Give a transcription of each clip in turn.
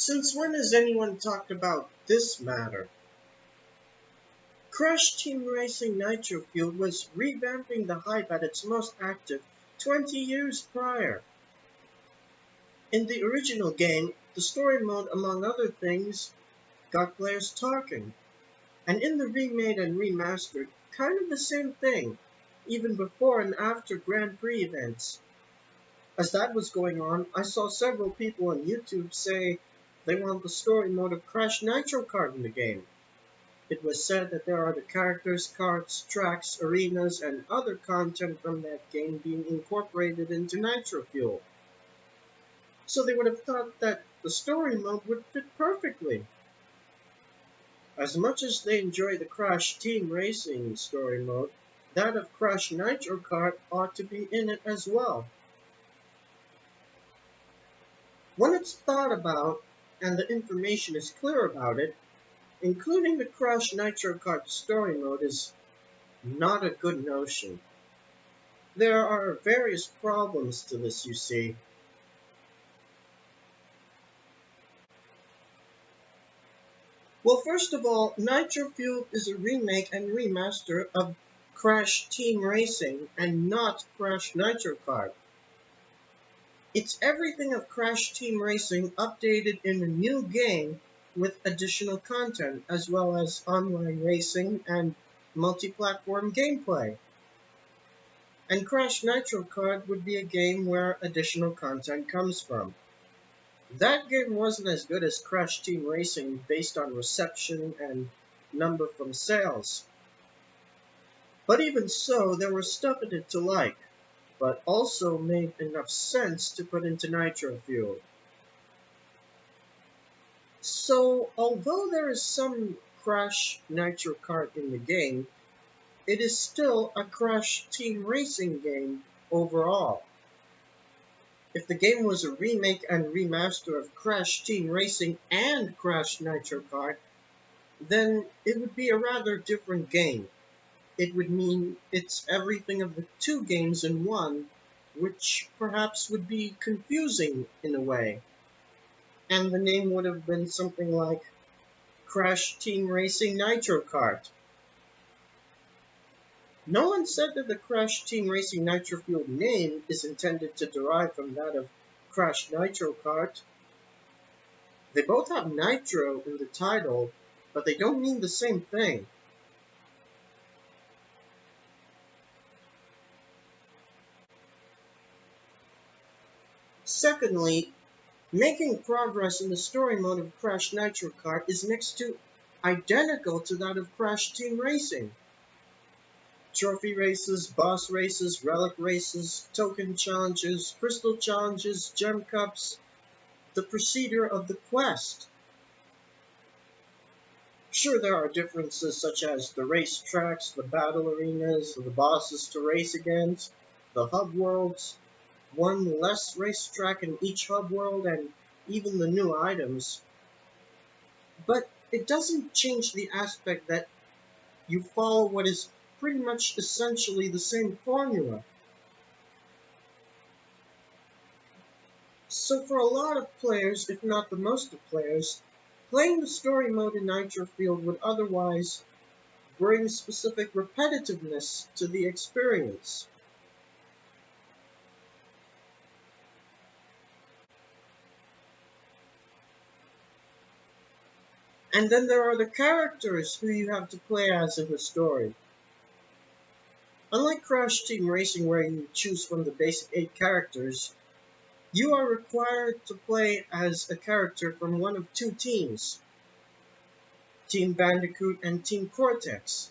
Since when has anyone talked about this matter? Crash Team Racing Nitro Fuel was revamping the hype at its most active 20 years prior. In the original game, the story mode, among other things, got players talking. And in the remade and remastered, kind of the same thing, even before and after Grand Prix events. As that was going on, I saw several people on YouTube say they want the story mode of Crash Nitro Kart in the game. It was said that there are the characters, carts, tracks, arenas, and other content from that game being incorporated into Nitro Fuel. So they would have thought that the story mode would fit perfectly. As much as they enjoy the Crash Team Racing story mode, that of Crash Nitro Kart ought to be in it as well. When it's thought about, and the information is clear about it, including the Crash Nitro Kart story mode is not a good notion. There are various problems to this, you see. Well, first of all, Nitro Fuel is a remake and remaster of Crash Team Racing and not Crash Nitro Kart. It's everything of Crash Team Racing updated in a new game with additional content, as well as online racing and multi-platform gameplay. And Crash Nitro Kart would be a game where additional content comes from. That game wasn't as good as Crash Team Racing based on reception and number from sales. But even so, there was stuff in it to like, but also made enough sense to put into Nitro Fuel. So, although there is some Crash Nitro Kart in the game, it is still a Crash Team Racing game overall. If the game was a remake and remaster of Crash Team Racing and Crash Nitro Kart, then it would be a rather different game. It would mean it's everything of the two games in one, which perhaps would be confusing in a way. And the name would have been something like Crash Team Racing Nitro Kart. No one said that the Crash Team Racing Nitro Fuel name is intended to derive from that of Crash Nitro Kart. They both have Nitro in the title, but they don't mean the same thing. Secondly, making progress in the story mode of Crash Nitro Kart is next to identical to that of Crash Team Racing. Trophy races, boss races, relic races, token challenges, crystal challenges, gem cups, the procedure of the quest. Sure, there are differences such as the race tracks, the battle arenas, the bosses to race against, the hub worlds, one less racetrack in each hub world, and even the new items. But it doesn't change the aspect that you follow what is pretty much essentially the same formula. So for a lot of players, if not the most of players, playing the story mode in Nitro Field would otherwise bring specific repetitiveness to the experience. And then there are the characters who you have to play as in the story. Unlike Crash Team Racing where you choose from the basic 8 characters, you are required to play as a character from one of two teams, Team Bandicoot and Team Cortex.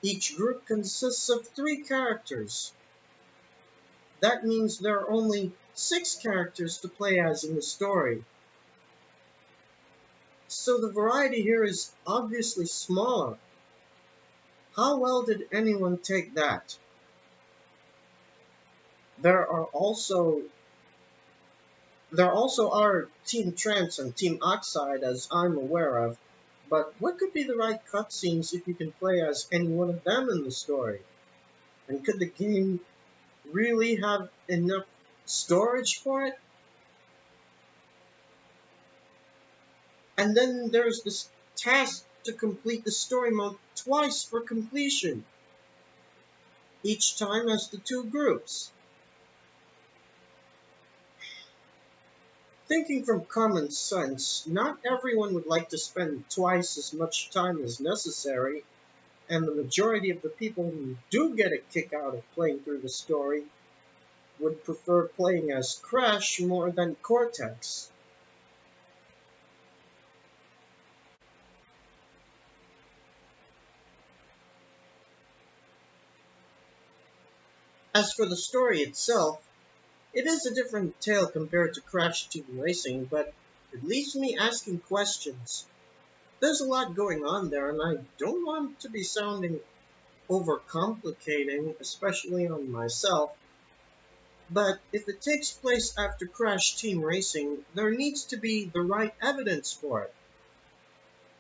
Each group consists of 3 characters. That means there are only 6 characters to play as in the story. So the variety here is obviously smaller. How well did anyone take that? There also are Team Trance and Team Oxide as I'm aware of, but what could be the right cutscenes if you can play as any one of them in the story? And could the game really have enough storage for it? And then there's this task to complete the story mode twice for completion, each time as the two groups. Thinking from common sense, not everyone would like to spend twice as much time as necessary, and the majority of the people who do get a kick out of playing through the story would prefer playing as Crash more than Cortex. As for the story itself, it is a different tale compared to Crash Team Racing, but it leaves me asking questions. There's a lot going on there, and I don't want to be sounding overcomplicating, especially on myself, but if it takes place after Crash Team Racing, there needs to be the right evidence for it.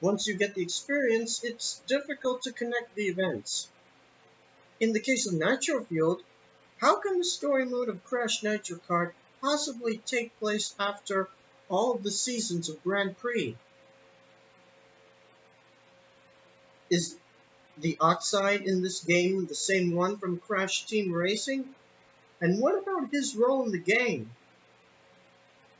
Once you get the experience, it's difficult to connect the events. In the case of Nitro Fueled, how can the story mode of Crash Nitro Kart possibly take place after all of the seasons of Grand Prix? Is the Oxide in this game the same one from Crash Team Racing? And what about his role in the game?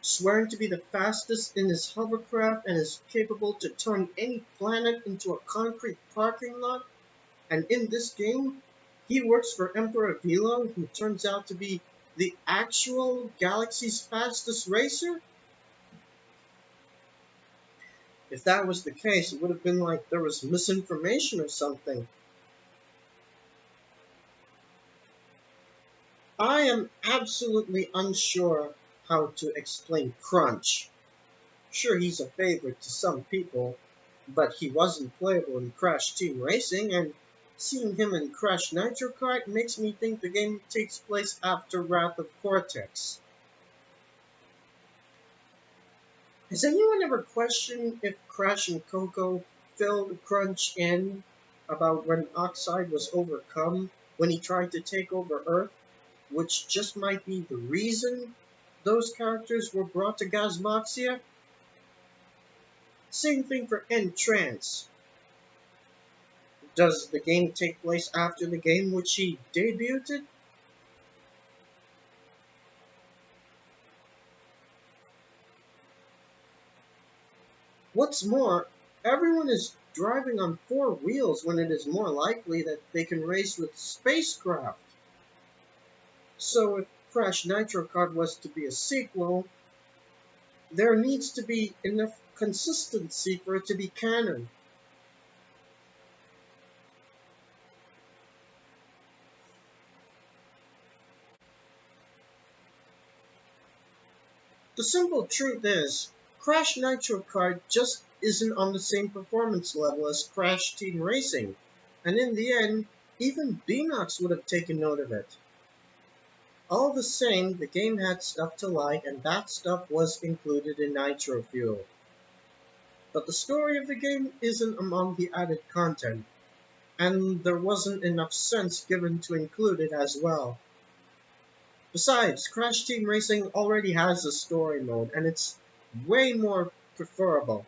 Swearing to be the fastest in his hovercraft and is capable to turn any planet into a concrete parking lot? And in this game, he works for Emperor Velo, who turns out to be the actual galaxy's fastest racer? If that was the case, it would have been like there was misinformation or something. I am absolutely unsure how to explain Crunch. Sure, he's a favorite to some people, but he wasn't playable in Crash Team Racing, and seeing him in Crash Nitro Kart makes me think the game takes place after Wrath of Cortex. Has anyone ever questioned if Crash and Coco filled Crunch in about when Oxide was overcome when he tried to take over Earth, which just might be the reason those characters were brought to Gasmoxia? Same thing for Entrance. Does the game take place after the game which he debuted? What's more, everyone is driving on four wheels when it is more likely that they can race with spacecraft. So if Crash Nitro Kart was to be a sequel, there needs to be enough consistency for it to be canon. The simple truth is, Crash Nitro Kart just isn't on the same performance level as Crash Team Racing, and in the end, even Beanox would have taken note of it. All the same, the game had stuff to like, and that stuff was included in Nitro Fuel. But the story of the game isn't among the added content, and there wasn't enough sense given to include it as well. Besides, Crash Team Racing already has a story mode, and it's way more preferable.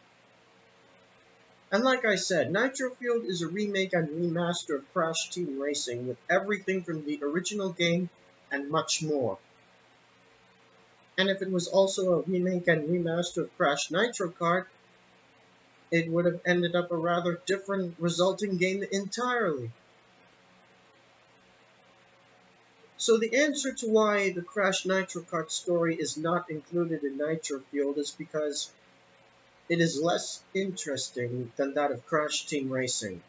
And like I said, Nitro Fueled is a remake and remaster of Crash Team Racing with everything from the original game and much more. And if it was also a remake and remaster of Crash Nitro Kart, it would have ended up a rather different resulting game entirely. So the answer to why the Crash Nitro Kart story is not included in Nitro Fueled is because it is less interesting than that of Crash Team Racing.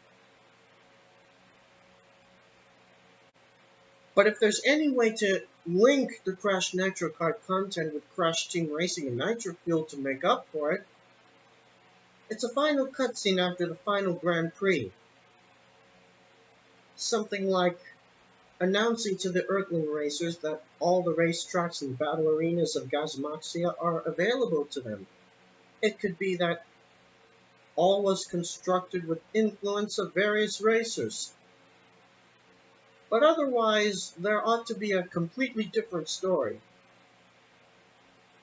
But if there's any way to link the Crash Nitro Kart content with Crash Team Racing and Nitro Fueled to make up for it, it's a final cutscene after the final Grand Prix. Something like announcing to the Earthling racers that all the racetracks and battle arenas of Gasmoxia are available to them. It could be that all was constructed with influence of various racers. But otherwise, there ought to be a completely different story.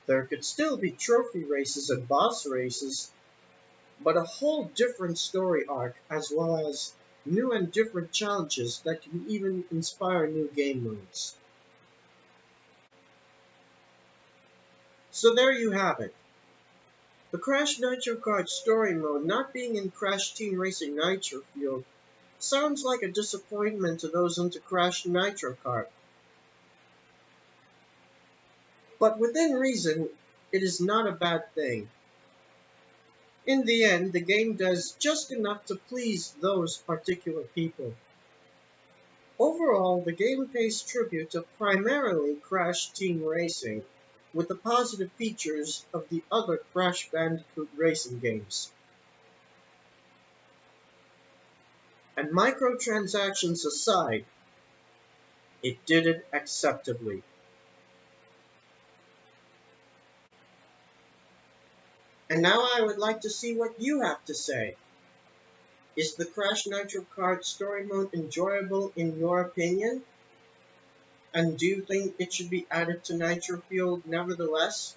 There could still be trophy races and boss races, but a whole different story arc as well as new and different challenges that can even inspire new game modes. So there you have it. The Crash Nitro Kart story mode not being in Crash Team Racing Nitro Fueled sounds like a disappointment to those into Crash Nitro Kart. But within reason, it is not a bad thing. In the end, the game does just enough to please those particular people. Overall, the game pays tribute to primarily Crash Team Racing, with the positive features of the other Crash Bandicoot racing games. And microtransactions aside, it did it acceptably. And now I would like to see what you have to say. Is the Crash Nitro Kart story mode enjoyable in your opinion? And do you think it should be added to Nitro Fueled nevertheless?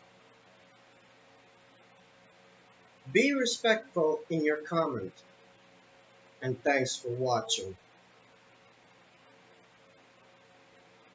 Be respectful in your comment, and thanks for watching.